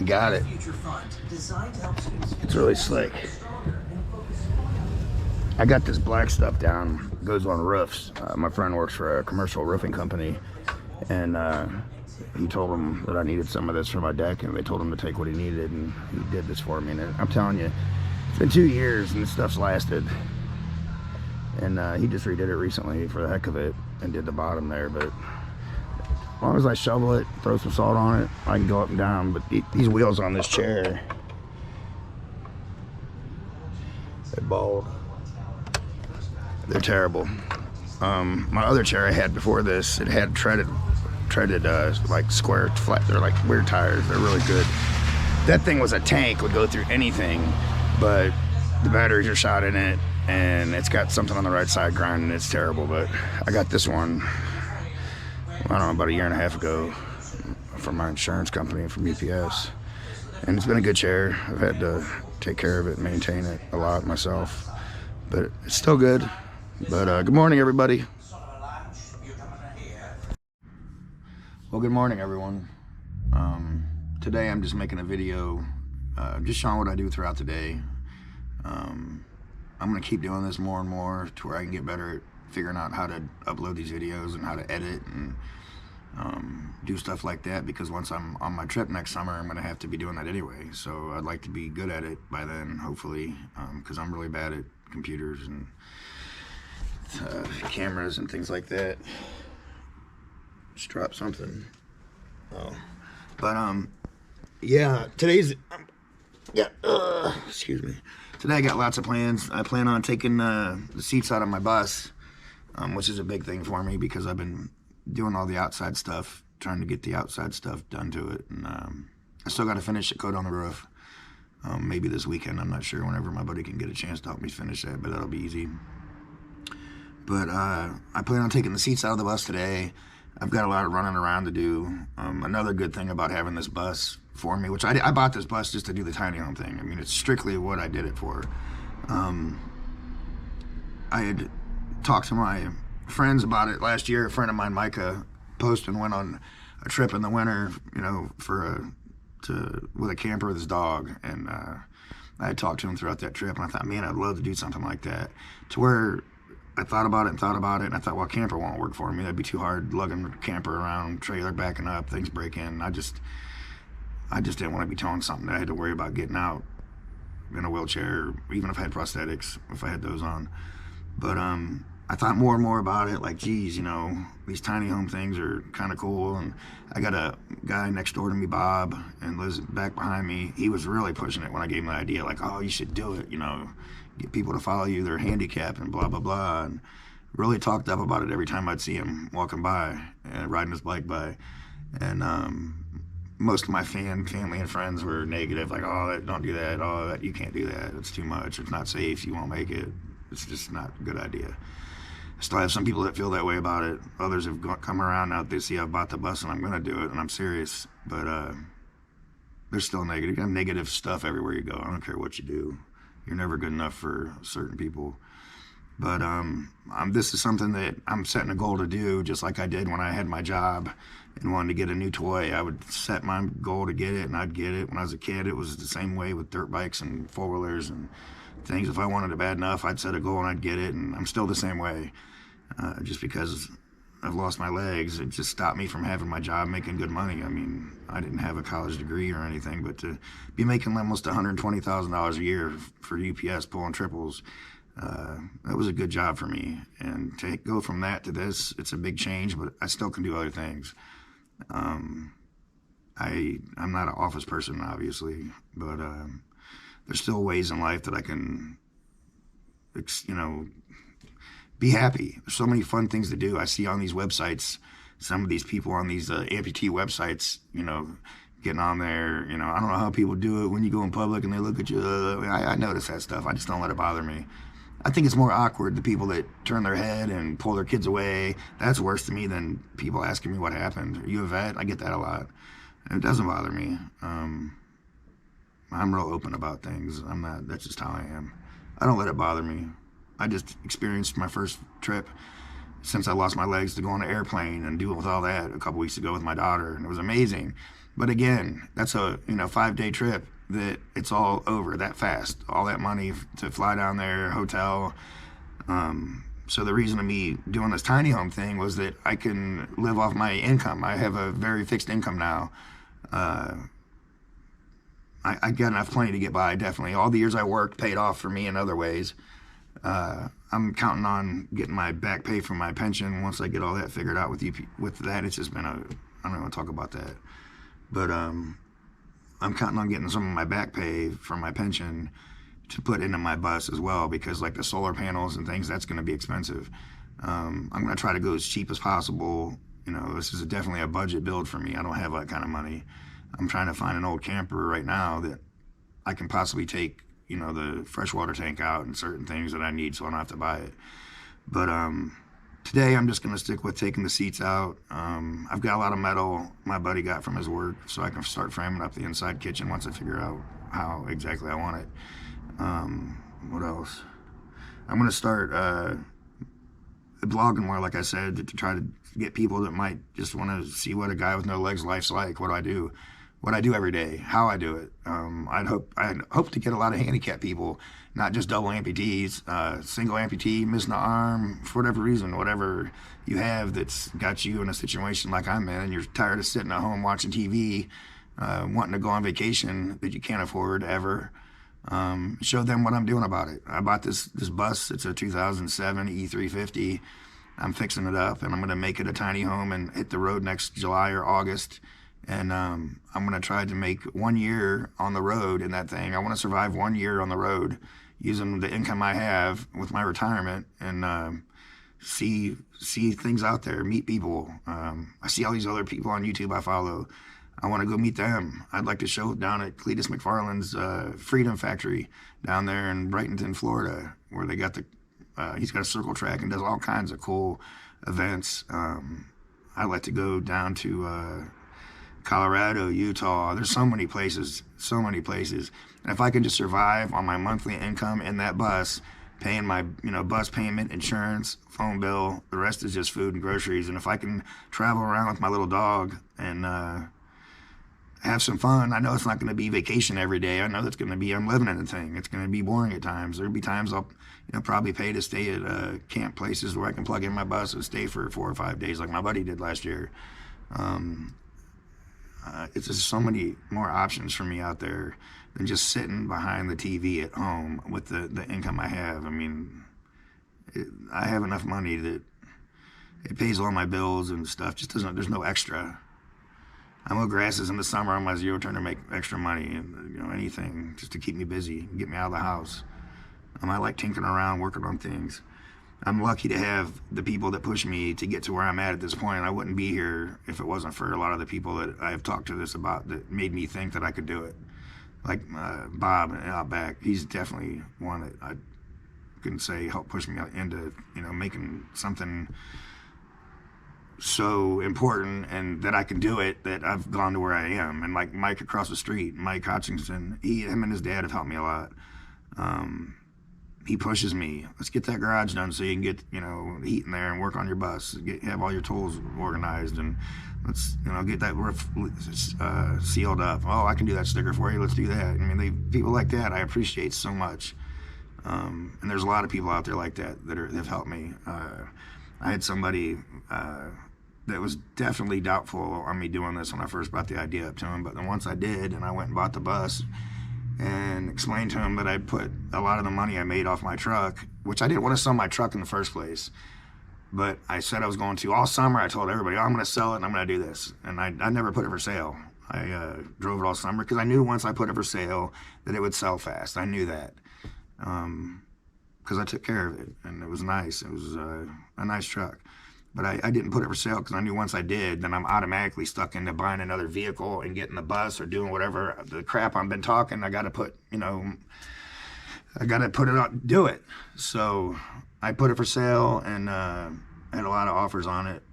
Got it. It's really slick. I got this black stuff down, goes on roofs. My friend works for a commercial roofing company, and he told them that I needed some of this for my deck, and they told him to take what he needed, and he did this for me. And I'm telling you, it's been 2 years and this stuff's lasted. And he just redid it recently for the heck of it and did the bottom there. But as long as I shovel it, throw some salt on it, I can go up and down. But these wheels on this chair, they're bald. They're terrible. My other chair I had before this, it had treaded like square flat. They're like weird tires. They're really good. That thing was a tank, would go through anything, but the batteries are shot in it, and it's got something on the right side grinding. It's terrible. But I got this one, I don't know, about 1.5 years ago from my insurance company, from UPS, and it's been a good chair. I've had to take care of it and maintain it a lot myself, but it's still good. But good morning, everybody. Well, good morning, everyone. Today I'm just making a video, just showing what I do throughout the day. I'm gonna keep doing this more and more to where I can get better at figuring out how to upload these videos and how to edit and do stuff like that, because once I'm on my trip next summer, I'm gonna have to be doing that anyway. So I'd like to be good at it by then, hopefully, because I'm really bad at computers and cameras and things like that. Just drop something. Oh, but yeah, excuse me. Today I got lots of plans. I plan on taking the seats out of my bus, which is a big thing for me because I've been doing all the outside stuff, trying to get the outside stuff done to it, and I still got to finish the coat on the roof. Maybe this weekend, I'm not sure. Whenever my buddy can get a chance to help me finish that, but that'll be easy. But I plan on taking the seats out of the bus today. I've got a lot of running around to do. Another good thing about having this bus for me, which I bought this bus just to do the tiny home thing. I mean, it's strictly what I did it for. I had talked to my friends about it last year. A friend of mine, Micah, posted and went on a trip in the winter, you know, with a camper with his dog, and I had talked to him throughout that trip, and I thought, man, I'd love to do something like that. To where I thought about it, and I thought, well, camper won't work for me. That'd be too hard lugging the camper around, trailer backing up, things breaking. I just didn't want to be towing something that I had to worry about getting out in a wheelchair, even if I had prosthetics, if I had those on. But I thought more and more about it, like, geez, you know, these tiny home things are kind of cool. And I got a guy next door to me, Bob, and lives back behind me. He was really pushing it when I gave him the idea, like, oh, you should do it, you know, get people to follow you, they're handicapped and blah, blah, blah. And really talked up about it every time I'd see him walking by and riding his bike by. And most of my family and friends were negative, like, oh, don't do that, oh, that, you can't do that, it's too much, it's not safe, you won't make it, it's just not a good idea. I still have some people that feel that way about it. Others have come around now, they see I've bought the bus and I'm gonna do it, and I'm serious. But there's still negative. You have negative stuff everywhere you go. I don't care what you do. You're never good enough for certain people. But this is something that I'm setting a goal to do, just like I did when I had my job and wanted to get a new toy. I would set my goal to get it, and I'd get it. When I was a kid, it was the same way with dirt bikes and four-wheelers and things. If I wanted it bad enough, I'd set a goal and I'd get it, and I'm still the same way. Just because I've lost my legs, it just stopped me from having my job, making good money. I mean, I didn't have a college degree or anything, but to be making almost $120,000 a year for UPS pulling triples, that was a good job for me. And to go from that to this, it's a big change, but I still can do other things. I'm not an office person, obviously, but there's still ways in life that I can, you know, be happy. There's so many fun things to do. I see on these websites, some of these people on these amputee websites, you know, getting on there, you know, I don't know how people do it when you go in public and they look at you. I notice that stuff. I just don't let it bother me. I think it's more awkward, the people that turn their head and pull their kids away. That's worse to me than people asking me what happened. Are you a vet? I get that a lot. And it doesn't bother me. I'm real open about things. That's just how I am. I don't let it bother me. I just experienced my first trip since I lost my legs to go on an airplane and deal with all that a couple weeks ago with my daughter, and it was amazing. But again, that's a 5-day trip that it's all over that fast. All that money to fly down there, hotel. So the reason of me doing this tiny home thing was that I can live off my income. I have a very fixed income now. I got enough plenty to get by, definitely. All the years I worked paid off for me in other ways. I'm counting on getting my back pay from my pension once I get all that figured out with that. It's just been I don't want to talk about that. But I'm counting on getting some of my back pay from my pension to put into my bus as well, because like the solar panels and things, that's going to be expensive. I'm going to try to go as cheap as possible. You know, this is definitely a budget build for me. I don't have that kind of money. I'm trying to find an old camper right now that I can possibly take, you know, the freshwater tank out and certain things that I need, so I don't have to buy it. But today I'm just going to stick with taking the seats out. I've got a lot of metal my buddy got from his work, so I can start framing up the inside kitchen once I figure out how exactly I want it. What else? I'm going to start blogging more, like I said, to try to get people that might just want to see what a guy with no legs life's like. What I do every day, how I do it. I'd hope to get a lot of handicapped people, not just double amputees, single amputee, missing an arm, for whatever reason, whatever you have that's got you in a situation like I'm in, and you're tired of sitting at home watching TV, wanting to go on vacation that you can't afford ever. Show them what I'm doing about it. I bought this bus. It's a 2007 E350. I'm fixing it up, and I'm going to make it a tiny home and hit the road next July or August. And I'm going to try to make 1 year on the road in that thing. I want to survive 1 year on the road using the income I have with my retirement, and see things out there, meet people. I see all these other people on YouTube I follow. I want to go meet them. I'd like to show down at Cletus McFarland's Freedom Factory down there in Brightonton, Florida, where they got he's got a circle track and does all kinds of cool events. I'd like to go down to Colorado, Utah. There's so many places. And if I can just survive on my monthly income in that bus, paying my bus payment, insurance, phone bill, the rest is just food and groceries. And if I can travel around with my little dog and have some fun. I know it's not going to be vacation every day. I know that's going to be, I'm living in the thing. It's going to be boring at times. There'll be times I'll probably pay to stay at camp places where I can plug in my bus and stay for 4 or 5 days like my buddy did last year. It's just so many more options for me out there than just sitting behind the TV at home with the income I have. I mean, I have enough money that it pays all my bills and stuff. Just doesn't, there's no extra. I mow grasses in the summer on my zero turn to make extra money, and anything just to keep me busy, get me out of the house. I like tinkering around, working on things. I'm lucky to have the people that push me to get to where I'm at this point. I wouldn't be here if it wasn't for a lot of the people that I've talked to this about that made me think that I could do it. Like Bob out back, he's definitely one that I can say helped push me into making something so important and that I can do it, that I've gone to where I am. And like Mike across the street, Mike Hutchinson, him and his dad have helped me a lot. He pushes me, let's get that garage done so you can get heat in there and work on your bus, have all your tools organized, and let's get that roof sealed up. Oh, I can do that sticker for you, let's do that. I mean, people like that I appreciate so much. And there's a lot of people out there like that that have helped me. I had somebody that was definitely doubtful on me doing this when I first brought the idea up to him, but then once I did, and I went and bought the bus and explained to him that I'd put a lot of the money I made off my truck, which I didn't want to sell my truck in the first place, but I said I was going to. All summer I told everybody, I'm going to sell it and I'm going to do this, and I never put it for sale. I drove it all summer because I knew once I put it for sale that it would sell fast. I knew that. Because I took care of it, and it was nice. It was a nice truck. But I didn't put it for sale because I knew once I did, then I'm automatically stuck into buying another vehicle and getting the bus or doing whatever the crap I've been talking. I got to put, I got to put it out, do it. So I put it for sale, and had a lot of offers on it,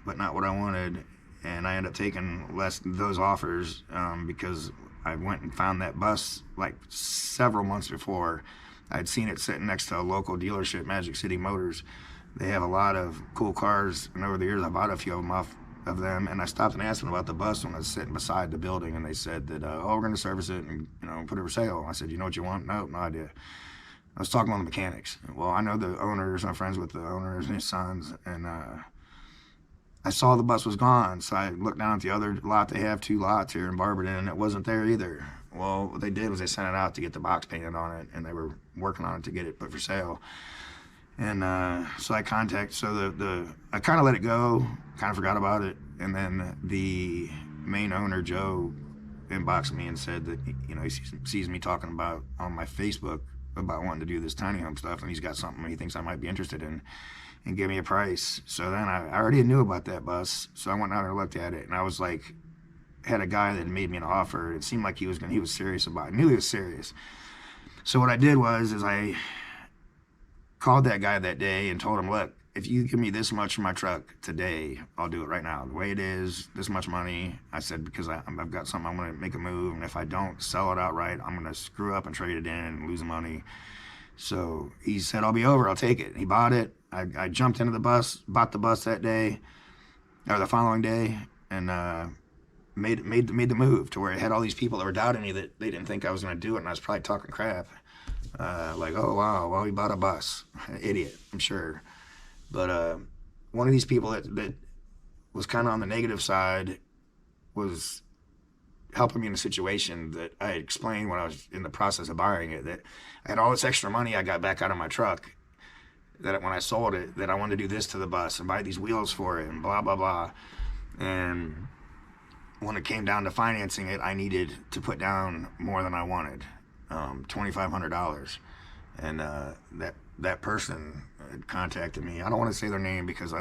but not what I wanted. And I ended up taking less those offers because I went and found that bus like several months before. I'd seen it sitting next to a local dealership, Magic City Motors. They have a lot of cool cars, and over the years I bought a few of them off of them, and I stopped and asked them about the bus when I was sitting beside the building, and they said that, oh, we're going to service it and put it for sale. I said, you know what you want? No idea. I was talking to the mechanics. Well, I know the owners, I'm friends with the owners and his sons, and I saw the bus was gone, so I looked down at the other lot. They have 2 lots here in Barberton, and it wasn't there either. Well, what they did was they sent it out to get the box painted on it, and they were working on it to get it put for sale. And so I I kind of let it go, kind of forgot about it, and then the main owner, Joe, inboxed me and said that he sees me talking about on my Facebook about wanting to do this tiny home stuff, and he's got something he thinks I might be interested in, and give me a price. So then I already knew about that bus, so I went out and looked at it, and I was like, had a guy that made me an offer. It seemed like he was serious about it. I knew he was serious. So what I did was I called that guy that day and told him, look, if you give me this much for my truck today, I'll do it right now. The way it is, this much money. I said, because I've got something, I'm going to make a move, and if I don't sell it outright, I'm going to screw up and trade it in and lose the money. So he said, I'll be over, I'll take it. He bought it, I jumped into the bus, bought the bus that day, or the following day, and made the move to where it had all these people that were doubting me that they didn't think I was going to do it, and I was probably talking crap. Like, oh, wow, well, we bought a bus. Idiot, I'm sure. But one of these people that was kind of on the negative side was helping me in a situation that I had explained when I was in the process of buying it, that I had all this extra money I got back out of my truck, that when I sold it, that I wanted to do this to the bus and buy these wheels for it and blah, blah, blah. And when it came down to financing it, I needed to put down more than I wanted, $2,500. And that person had contacted me. I don't want to say their name because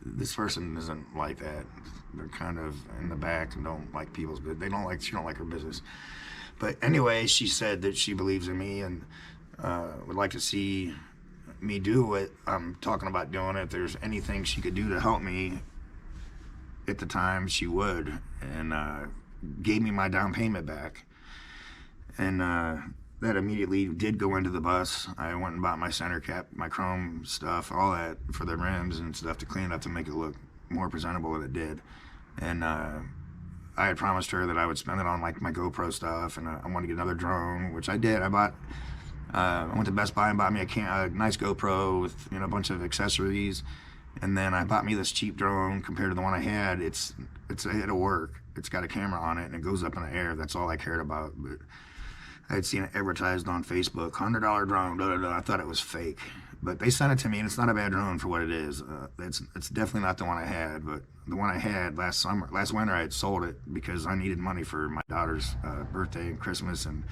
this person isn't like that. They're kind of in the back and don't like people's business. She don't like her business. But anyway, she said that she believes in me and would like to see me do what I'm talking about doing. If there's anything she could do to help me at the time, she would, and gave me my down payment back. And that immediately did go into the bus. I went and bought my center cap, my chrome stuff, all that for the rims and stuff to clean it up to make it look more presentable than it did. And I had promised her that I would spend it on like my GoPro stuff, and I wanted to get another drone, which I did. I went to Best Buy and bought me a nice GoPro with a bunch of accessories, and then I bought me this cheap drone compared to the one I had. It'll work. It's got a camera on it and it goes up in the air. That's all I cared about. But I had seen it advertised on Facebook, $100 drone. Blah, blah, blah. I thought it was fake, but they sent it to me, and it's not a bad drone for what it is. It's definitely not the one I had, but the one I had last winter, I had sold it because I needed money for my daughter's birthday and Christmas, and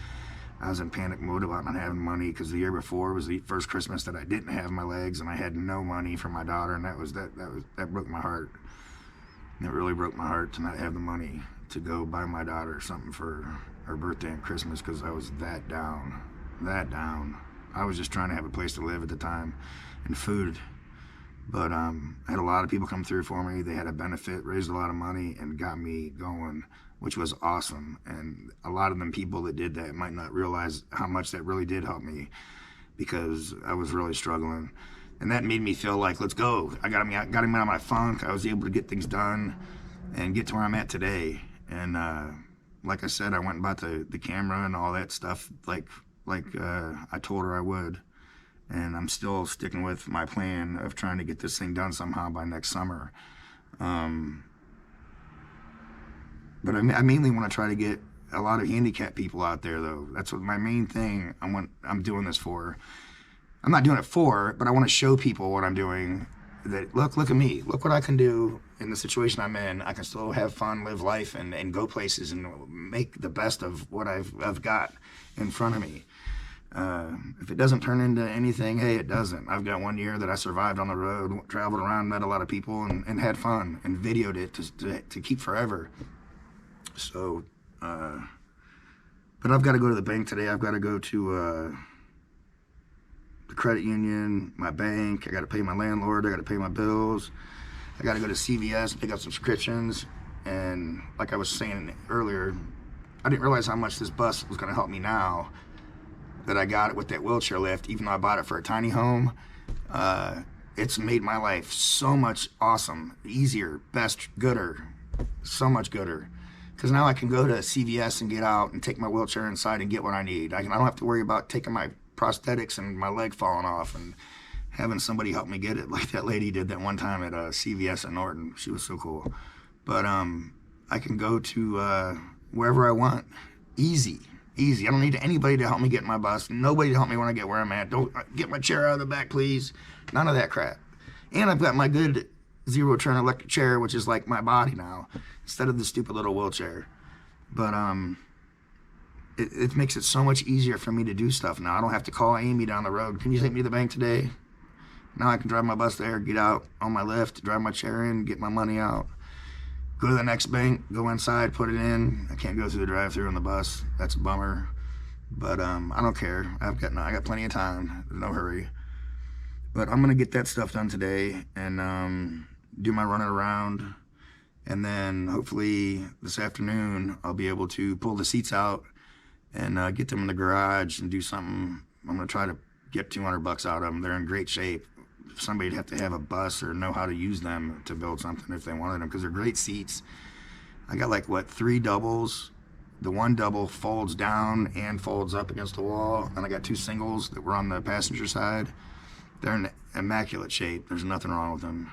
I was in panic mode about not having money because the year before was the first Christmas that I didn't have my legs and I had no money for my daughter, and that broke my heart. It really broke my heart to not have the money to go buy my daughter something for her birthday and Christmas because I was that down. I was just trying to have a place to live at the time and food. But I had a lot of people come through for me. They had a benefit, raised a lot of money, and got me going, which was awesome. And a lot of them people that did that might not realize how much that really did help me because I was really struggling. And that made me feel like, let's go. I got him out of my funk. I was able to get things done and get to where I'm at today. And like I said, I went and bought the camera and all that stuff like I told her I would. And I'm still sticking with my plan of trying to get this thing done somehow by next summer. But I mainly want to try to get a lot of handicapped people out there, though. That's what my main thing I'm doing this for. I'm not doing it for, but I want to show people what I'm doing. That look at me. Look what I can do in the situation I'm in. I can still have fun, live life, and go places and make the best of what I've got in front of me. If it doesn't turn into anything, hey, it doesn't. I've got 1 year that I survived on the road, traveled around, met a lot of people, and had fun, and videoed it to keep forever. So, but I've got to go to the bank today. I've got to go to the credit union, my bank. I got to pay my landlord. I got to pay my bills. I got to go to CVS, pick up subscriptions. And like I was saying earlier, I didn't realize how much this bus was going to help me now that I got it with that wheelchair lift. Even though I bought it for a tiny home, it's made my life so much awesome, easier, best, gooder, so much gooder. Because now I can go to CVS and get out and take my wheelchair inside and get what I need. I don't have to worry about taking my prosthetics and my leg falling off and having somebody help me get it like that lady did that one time at CVS in Norton. She was so cool. But I can go to wherever I want. Easy. I don't need anybody to help me get in my bus. Nobody to help me when I get where I'm at. Don't get my chair out of the back, please. None of that crap. And I've got my good zero-turn electric chair, which is like my body now, instead of the stupid little wheelchair. But it makes it so much easier for me to do stuff now. I don't have to call Amy down the road. Can you take me to the bank today? Now I can drive my bus there, get out on my lift, drive my chair in, get my money out, go to the next bank, go inside, put it in. I can't go through the drive-through on the bus. That's a bummer. But I don't care. I got plenty of time. There's no hurry. But I'm gonna get that stuff done today and do my running around. And then hopefully this afternoon I'll be able to pull the seats out and get them in the garage and do something. I'm gonna try to get $200 out of them. They're in great shape. somebody'd have to have a bus or know how to use them to build something if they wanted them, because they're great seats. I got like, what, 3 doubles. The one double folds down and folds up against the wall, and I got 2 singles that were on the passenger side. They're in immaculate shape. There's nothing wrong with them.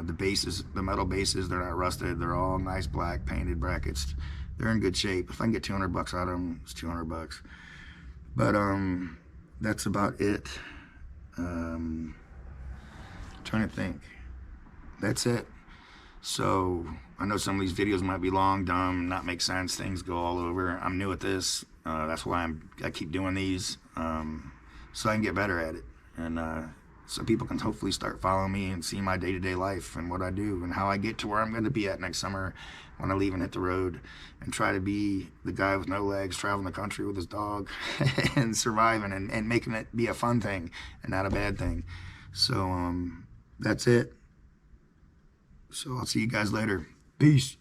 The bases, the metal bases, they're not rusted. They're all nice black painted brackets. They're in good shape. If I can get $200 out of them, it's $200. But that's about it. Trying to think. That's it. So I know some of these videos might be long, dumb, not make sense. Things go all over. I'm new at this. That's why I keep doing these, so I can get better at it, and so people can hopefully start following me and see my day-to-day life and what I do and how I get to where I'm going to be at next summer when I leave and hit the road, and try to be the guy with no legs traveling the country with his dog and surviving and making it be a fun thing and not a bad thing. So that's it. So I'll see you guys later. Peace.